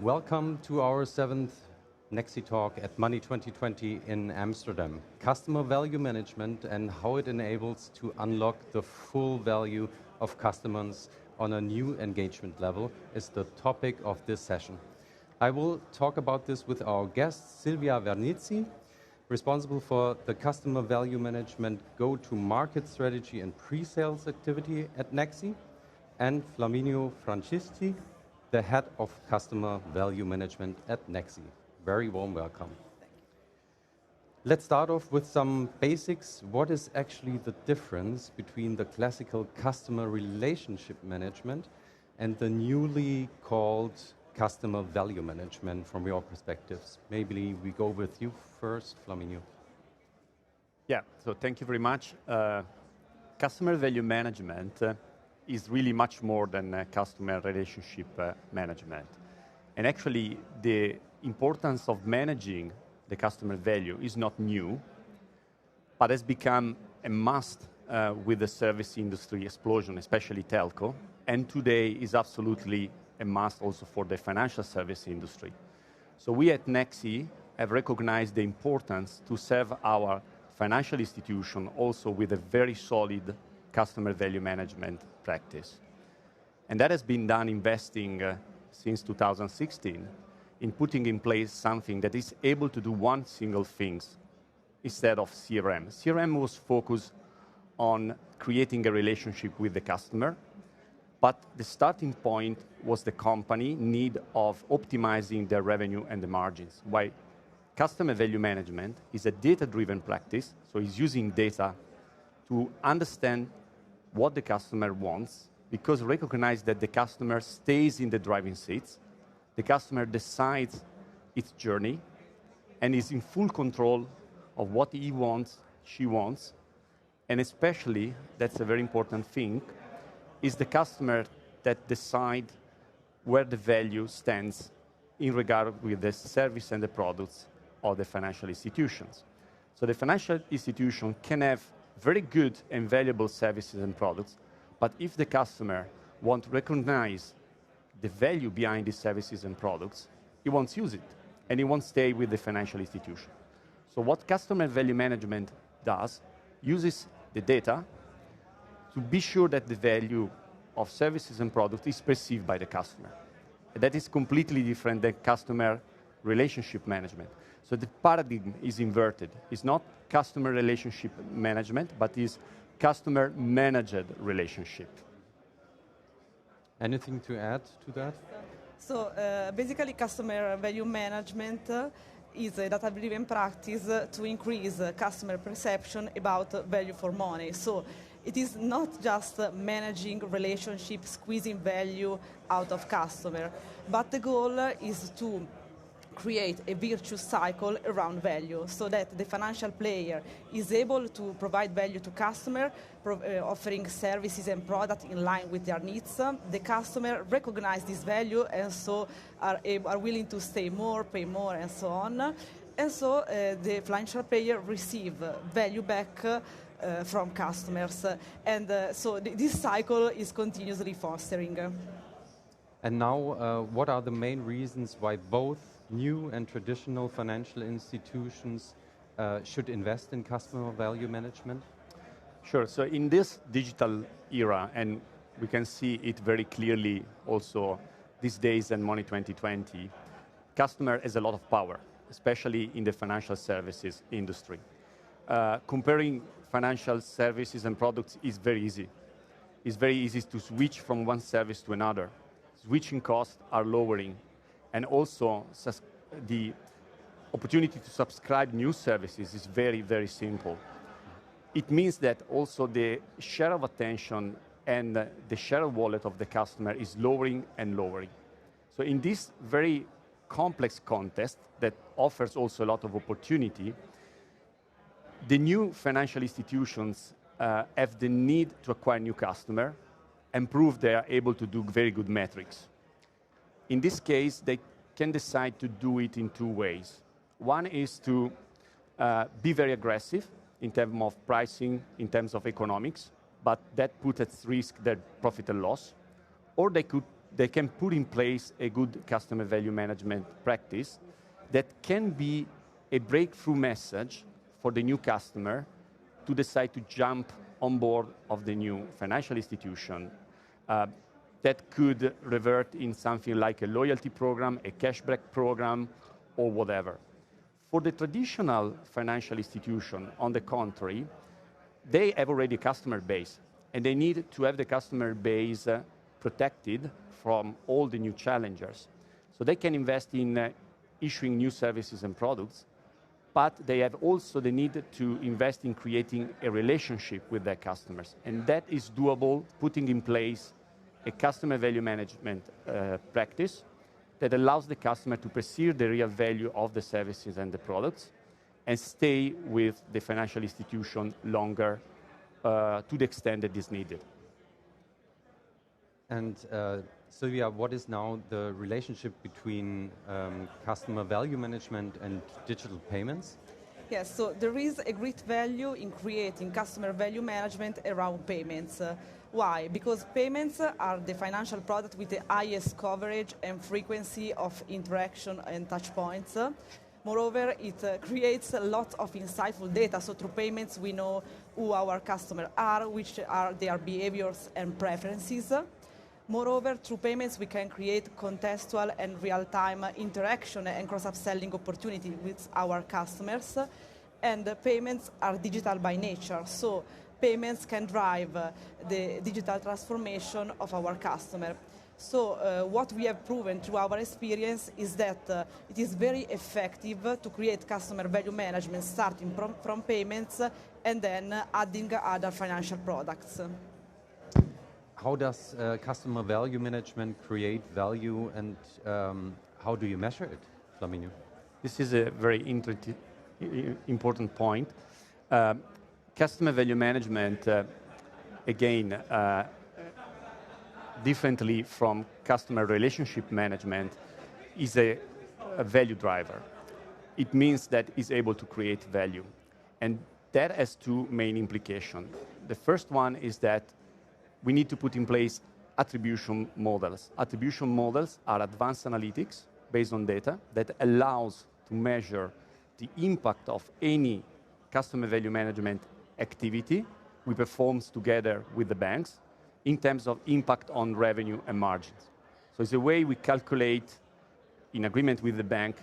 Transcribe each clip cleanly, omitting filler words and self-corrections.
Welcome to our 7th Nexi talk at Money 2020 in Amsterdam. Customer value management and how it enables to unlock the full value of customers on a new engagement level is the topic of this session. I will talk about this with our guest, Silvia Vernizzi, responsible for the customer value management go-to-market strategy and pre-sales activity at Nexi, and Flaminio Francisci, the head of customer value management at Nexi. Very warm welcome. Let's start off with some basics. What is actually the difference between the classical customer relationship management and the newly called customer value management from your perspectives? Maybe we go with you first, Flaminio. Yeah, so thank you very much. Customer value management is really much more than customer relationship management. And actually, the importance of managing the customer value is not new, but has become a must with the service industry explosion, especially telco, and today is absolutely a must also for the financial service industry. So we at Nexi have recognized the importance to serve our financial institution also with a very solid customer value management practice. And that has been done investing since 2016 in putting in place something that is able to do one single thing instead of CRM. CRM was focused on creating a relationship with the customer, but the starting point was the company need of optimizing their revenue and the margins. While customer value management is a data-driven practice, so it's using data to understand what the customer wants, because recognize that the customer stays in the driving seats, the customer decides its journey, and is in full control of what he wants, she wants, and especially, that's a very important thing, is the customer that decide where the value stands in regard with the service and the products of the financial institutions. So the financial institution can have very good and valuable services and products, but if the customer won't recognize the value behind these services and products, he won't use it, and he won't stay with the financial institution. So what customer value management does, uses the data to be sure that the value of services and products is perceived by the customer. And that is completely different than customer relationship management. So the paradigm is inverted. It's not customer relationship management, but is customer managed relationship. Anything to add to that? So basically customer value management is a data-driven practice to increase customer perception about value for money. So it is not just managing relationships, squeezing value out of customer, but the goal is to create a virtuous cycle around value so that the financial player is able to provide value to customer, offering services and products in line with their needs. The customer recognize this value and so are willing to stay more, pay more, and so on. And so the financial player receive value back from customers. And so this cycle is continuously fostering. And now, what are the main reasons why both new and traditional financial institutions should invest in customer value management? Sure, so in this digital era, and we can see it very clearly also these days in Money 2020, customer has a lot of power, especially in the financial services industry. Comparing financial services and products is very easy. It's very easy to switch from one service to another. Switching costs are lowering, and also the opportunity to subscribe new services is very, very simple. It means that also the share of attention and the share of wallet of the customer is lowering and lowering. So in this very complex context that offers also a lot of opportunity, the new financial institutions have the need to acquire new customer and prove they are able to do very good metrics. In this case, they can decide to do it in two ways. One is to be very aggressive in terms of pricing, in terms of economics, but that puts at risk their profit and loss. Or they could they can put in place a good customer value management practice that can be a breakthrough message for the new customer to decide to jump on board of the new financial institution that could revert in something like a loyalty program, a cashback program, or whatever. For the traditional financial institution, on the contrary, they have already a customer base, and they need to have the customer base protected from all the new challengers. So they can invest in issuing new services and products, but they have also the need to invest in creating a relationship with their customers. And that is doable, putting in place a customer value management practice that allows the customer to perceive the real value of the services and the products and stay with the financial institution longer to the extent that is needed. And Silvia, what is now the relationship between customer value management and digital payments? Yes, so there is a great value in creating customer value management around payments. Why? Because payments are the financial product with the highest coverage and frequency of interaction and touch points. Moreover, it creates a lot of insightful data. So through payments, we know who our customers are, which are their behaviors and preferences. Moreover, through payments, we can create contextual and real-time interaction and cross-upselling opportunity with our customers. And payments are digital by nature. So payments can drive the digital transformation of our customer. So what we have proven through our experience is that it is very effective to create customer value management starting from payments and then adding other financial products. How does customer value management create value, and how do you measure it, Flaminio? This is a very important point. Customer value management, again, differently from customer relationship management, is a value driver. It means that it's able to create value. And that has two main implications. The first one is that we need to put in place attribution models. Attribution models are advanced analytics based on data that allows to measure the impact of any customer value management activity we perform together with the banks in terms of impact on revenue and margins. So it's a way we calculate, in agreement with the bank,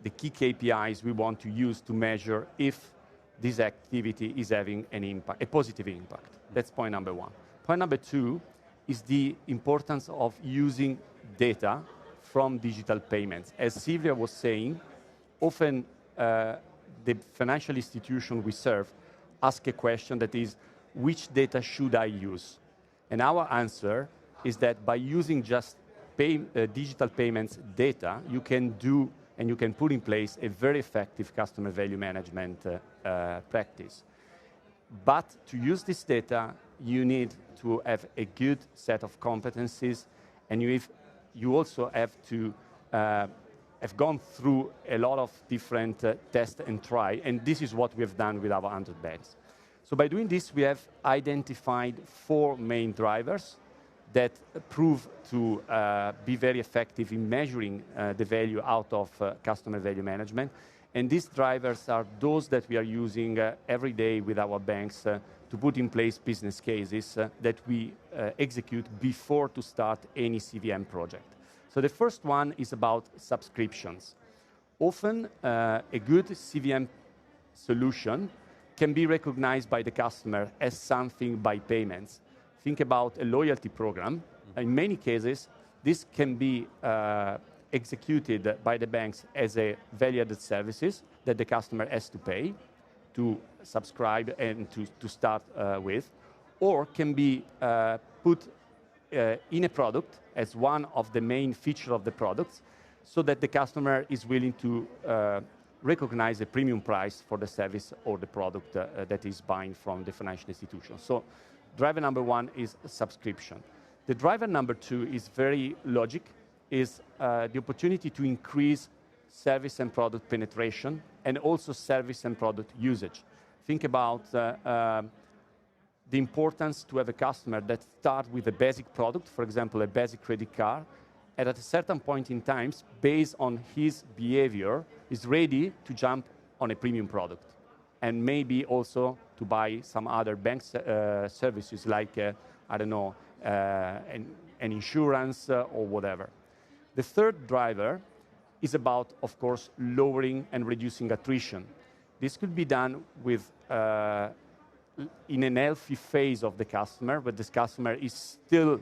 the key KPIs we want to use to measure if this activity is having an impact, a positive impact. That's point number one. Point number two is the importance of using data from digital payments. As Silvia was saying, often the financial institution we serve ask a question that is, which data should I use? And our answer is that by using just digital payments data, you can do and you can put in place a very effective customer value management practice. But to use this data, you need to have a good set of competencies, and you also have to have gone through a lot of different test and try, and this is what we have done with our 100 banks. So by doing this, we have identified 4 main drivers that prove to be very effective in measuring the value out of customer value management. And these drivers are those that we are using every day with our banks to put in place business cases that we execute before to start any CVM project. So the first one is about subscriptions. Often, a good CVM solution can be recognized by the customer as something by payments. Think about a loyalty program. In many cases, this can be executed by the banks as a value-added services that the customer has to pay to subscribe and to start with, or can be put in a product as one of the main features of the products so that the customer is willing to recognize a premium price for the service or the product that is buying from the financial institution. So driver number 1 is subscription. The driver number 2 is very logic, is the opportunity to increase service and product penetration and also service and product usage. Think about the importance to have a customer that starts with a basic product, for example, a basic credit card, and at a certain point in time, based on his behavior, is ready to jump on a premium product, and maybe also to buy some other bank services like, I don't know, an insurance or whatever. The third driver is about, of course, lowering and reducing attrition. This could be done with in an healthy phase of the customer, where this customer is still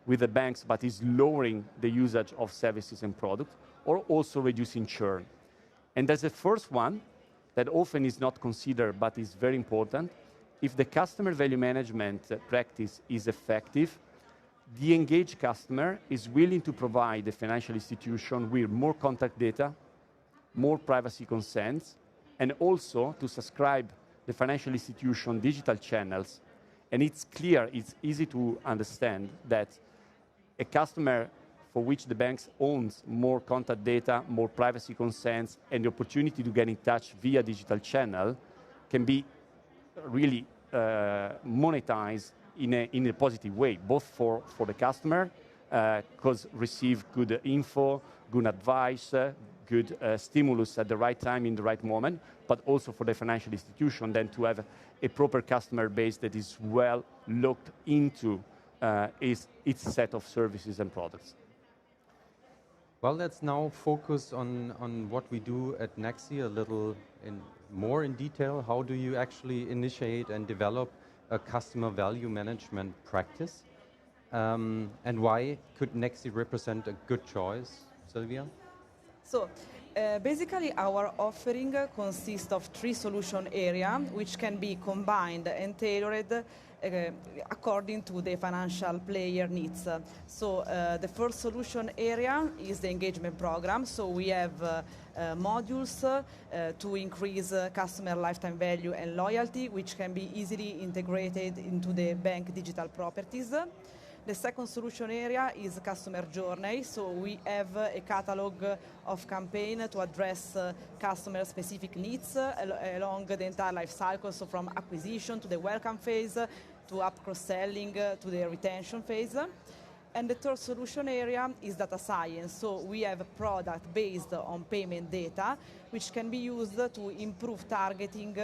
with the banks but is lowering the usage of services and products, or also reducing churn. And there's a first one that often is not considered but is very important. If the customer value management practice is effective, the engaged customer is willing to provide the financial institution with more contact data, more privacy consents, and also to subscribe the financial institution digital channels. And it's clear, it's easy to understand that a customer for which the banks owns more contact data, more privacy consents, and the opportunity to get in touch via digital channel can be really monetized in a positive way, both for the customer, because receive good info, good advice, good stimulus at the right time in the right moment, but also for the financial institution then to have a proper customer base that is well looked into its set of services and products. Well, let's now focus on what we do at Nexi a little more in detail. How do you actually initiate and develop a customer value management practice? And why could Nexi represent a good choice, Silvia? So, basically our offering consists of 3 solution areas which can be combined and tailored according to the financial player needs. So the first solution area is the engagement program. So we have modules to increase customer lifetime value and loyalty, which can be easily integrated into the bank digital properties. The second solution area is customer journey. So we have a catalog of campaigns to address customer-specific needs along the entire life cycle, so from acquisition to the welcome phase, to up cross-selling, to the retention phase. And the third solution area is data science. So we have a product based on payment data, which can be used to improve targeting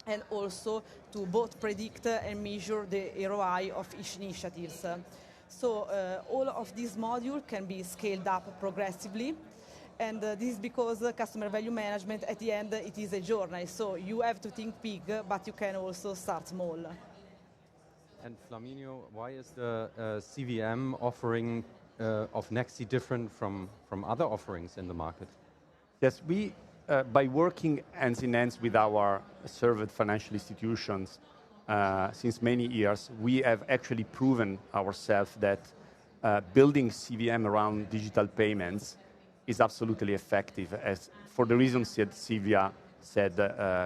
and also to both predict and measure the ROI of each initiatives. So all of these modules can be scaled up progressively. And this is because customer value management, at the end, it is a journey. So you have to think big, but you can also start small. And Flaminio, why is the CVM offering of Nexi different from other offerings in the market? Yes, we by working hands in hands with our served financial institutions since many years, we have actually proven ourselves that building CVM around digital payments is absolutely effective, as for the reasons that Silvia said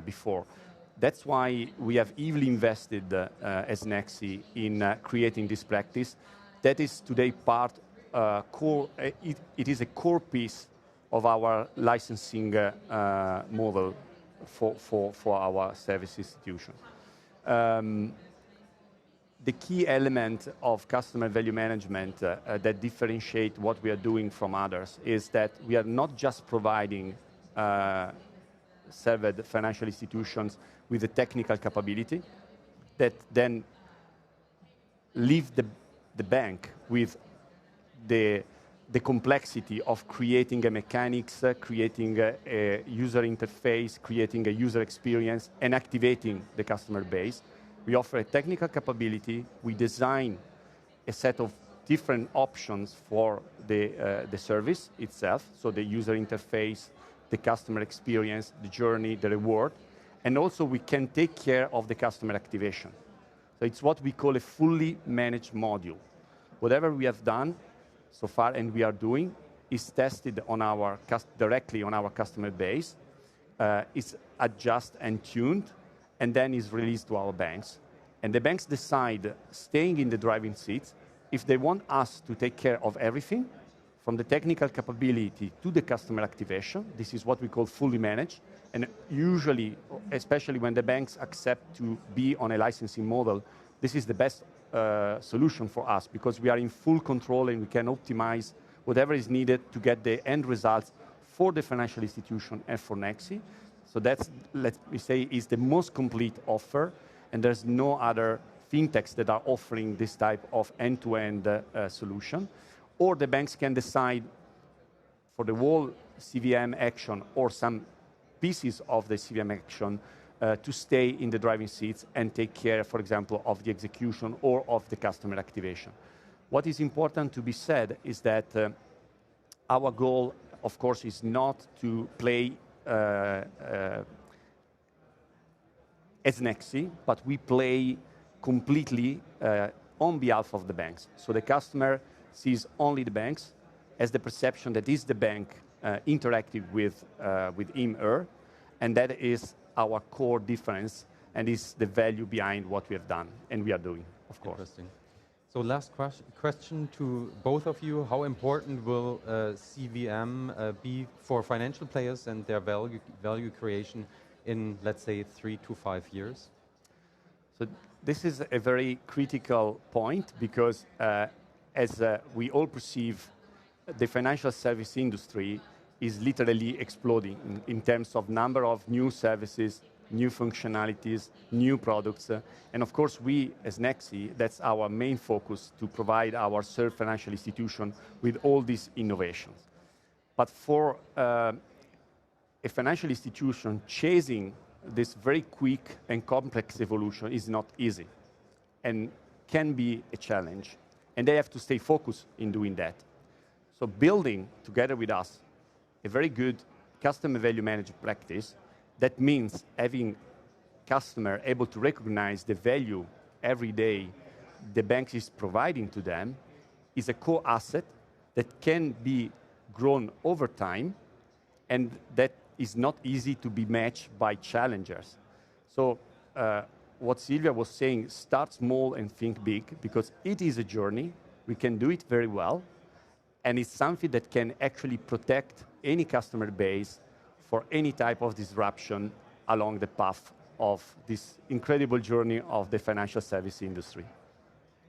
before. That's why we have heavily invested as Nexi in creating this practice. That is today part core. It is a core piece of our licensing model for our service institution. The key element of customer value management that differentiate what we are doing from others is that we are not just providing served financial institutions with the technical capability that then leave the bank with the complexity of creating a mechanics, creating a user interface, creating a user experience, and activating the customer base. We offer a technical capability. We design a set of different options for the service itself, so the user interface, the customer experience, the journey, the reward, and also we can take care of the customer activation. So it's what we call a fully managed module. Whatever we have done so far and we are doing is tested on directly on our customer base, is adjusted and tuned, and then is released to our banks. And the banks decide, staying in the driving seats, if they want us to take care of everything, from the technical capability to the customer activation. This is what we call fully managed. And usually, especially when the banks accept to be on a licensing model, this is the best solution for us because we are in full control and we can optimize whatever is needed to get the end results for the financial institution and for Nexi. So that's, let me say, is the most complete offer, and there's no other fintechs that are offering this type of end-to-end solution. Or the banks can decide for the whole CVM action or some pieces of the CVM action to stay in the driving seats and take care, for example, of the execution or of the customer activation. What is important to be said is that our goal, of course, is not to play as Nexi, but we play completely on behalf of the banks. So the customer sees only the banks as the perception that is the bank interactive with him or her, and that is our core difference and is the value behind what we have done and we are doing, of course. Interesting. So last question to both of you. How important will CVM be for financial players and their value creation in, let's say, 3 to 5 years? So this is a very critical point because as we all perceive, the financial service industry is literally exploding in terms of number of new services, new functionalities, new products. And of course, we as Nexi, that's our main focus, to provide our served financial institution with all these innovations. But for a financial institution, chasing this very quick and complex evolution is not easy and can be a challenge. And they have to stay focused in doing that. So building together with us a very good customer value management practice, that means having customer able to recognize the value every day the bank is providing to them, is a core asset that can be grown over time, and that is not easy to be matched by challengers. So what Silvia was saying, start small and think big, because it is a journey. We can do it very well, and it's something that can actually protect any customer base for any type of disruption along the path of this incredible journey of the financial service industry.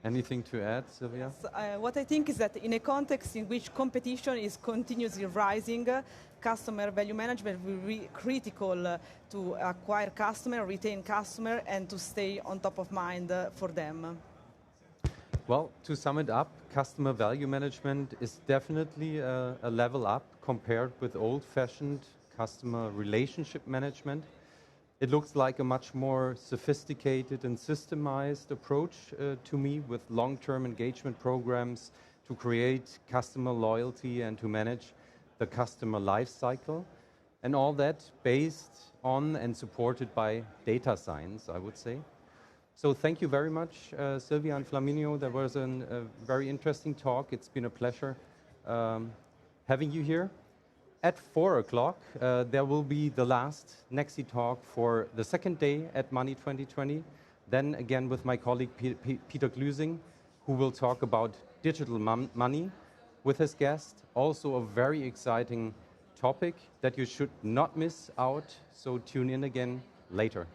Anything to add, Silvia? What I think is that in a context in which competition is continuously rising, customer value management will be critical to acquire customer, retain customer, and to stay on top of mind for them. Well, to sum it up, customer value management is definitely a level up compared with old-fashioned customer relationship management. It looks like a much more sophisticated and systemized approach to me, with long-term engagement programs to create customer loyalty and to manage the customer life cycle. And all that based on and supported by data science, I would say. So thank you very much, Silvia and Flaminio. That was a very interesting talk. It's been a pleasure having you here. At 4 o'clock, there will be the last Nexi talk for the second day at Money 2020. Then again with my colleague Peter Glüsing, who will talk about digital money with his guest. Also a very exciting topic that you should not miss out. So tune in again later.